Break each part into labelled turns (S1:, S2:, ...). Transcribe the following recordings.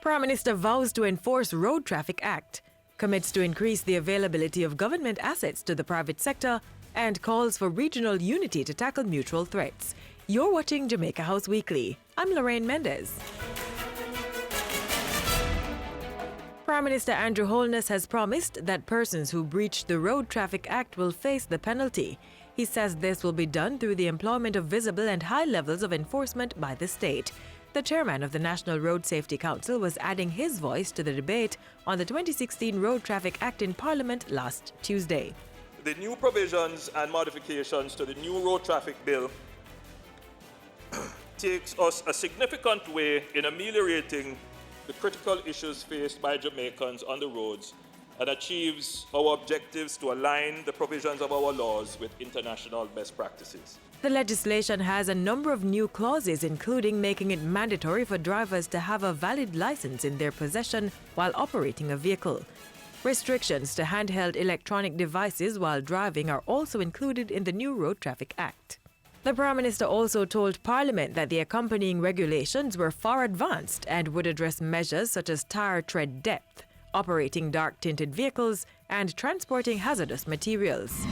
S1: Prime Minister vows to enforce Road Traffic Act, commits to increase the availability of government assets to the private sector, and calls for regional unity to tackle mutual threats. You're watching Jamaica House Weekly. I'm Lorraine Mendez. Prime Minister Andrew Holness has promised that persons who breach the Road Traffic Act will face the penalty. He says this will be done through the employment of visible and high levels of enforcement by the state. The chairman of the National Road Safety Council was adding his voice to the debate on the 2016 Road Traffic Act in Parliament last Tuesday.
S2: The new provisions and modifications to the new road traffic bill takes us a significant way in ameliorating the critical issues faced by Jamaicans on the roads and achieves our objectives to align the provisions of our laws with international best practices.
S1: The legislation has a number of new clauses, including making it mandatory for drivers to have a valid license in their possession while operating a vehicle. Restrictions to handheld electronic devices while driving are also included in the new Road Traffic Act. The Prime Minister also told Parliament that the accompanying regulations were far advanced and would address measures such as tire tread depth, operating dark-tinted vehicles, and transporting hazardous materials.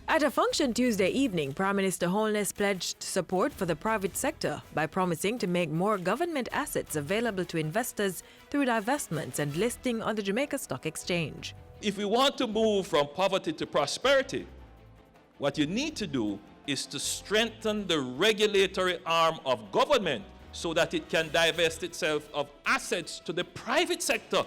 S1: At a function Tuesday evening, Prime Minister Holness pledged support for the private sector by promising to make more government assets available to investors through divestments and listing on the Jamaica Stock Exchange.
S3: If we want to move from poverty to prosperity, what you need to do is to strengthen the regulatory arm of government so that it can divest itself of assets to the private sector.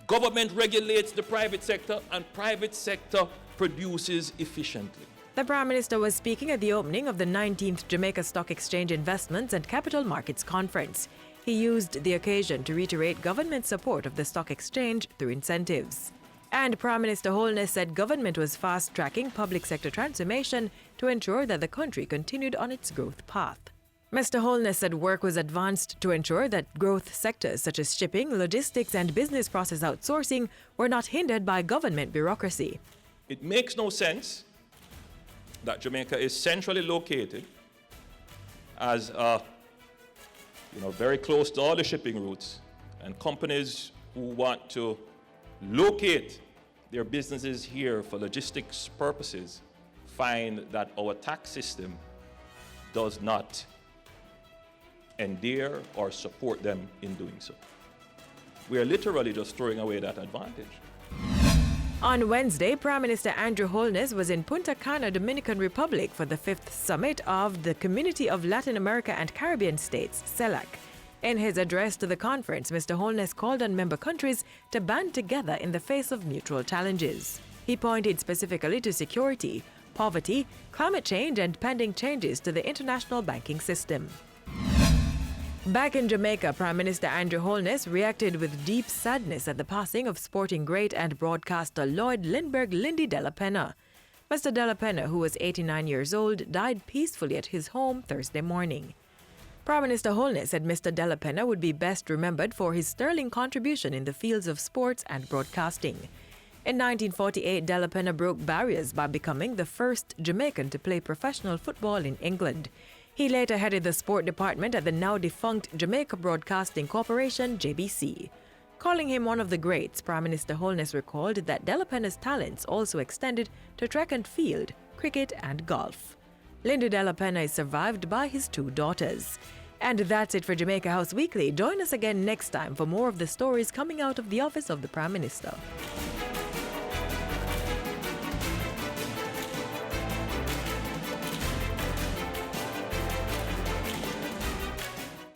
S3: Government regulates the private sector and private sector produces efficiently.
S1: The Prime Minister was speaking at the opening of the 19th Jamaica Stock Exchange Investments and Capital Markets Conference. He used the occasion to reiterate government support of the stock exchange through incentives. And Prime Minister Holness said government was fast-tracking public sector transformation to ensure that the country continued on its growth path. Mr. Holness said work was advanced to ensure that growth sectors such as shipping, logistics, and business process outsourcing were not hindered by government bureaucracy.
S3: It makes no sense that Jamaica is centrally located as very close to all the shipping routes, and companies who want to locate their businesses here for logistics purposes find that our tax system does not endear or support them in doing so. We are literally just throwing away that advantage.
S1: On Wednesday, Prime Minister Andrew Holness was in Punta Cana, Dominican Republic for the 5th summit of the Community of Latin America and Caribbean States, CELAC. In his address to the conference, Mr. Holness called on member countries to band together in the face of mutual challenges. He pointed specifically to security, poverty, climate change, and pending changes to the international banking system. Back in Jamaica, Prime Minister Andrew Holness reacted with deep sadness at the passing of sporting great and broadcaster Lloyd Lindbergh Lindy de la Pena. Mr. de la Pena, who was 89 years old, died peacefully at his home Thursday morning. Prime Minister Holness said Mr. de la Pena would be best remembered for his sterling contribution in the fields of sports and broadcasting. In 1948, de la Pena broke barriers by becoming the first Jamaican to play professional football in England. He later headed the sport department at the now-defunct Jamaica Broadcasting Corporation, JBC. Calling him one of the greats, Prime Minister Holness recalled that de la Pena's talents also extended to track and field, cricket and golf. Lindy de la Pena is survived by his 2 daughters. And that's it for Jamaica House Weekly. Join us again next time for more of the stories coming out of the office of the Prime Minister.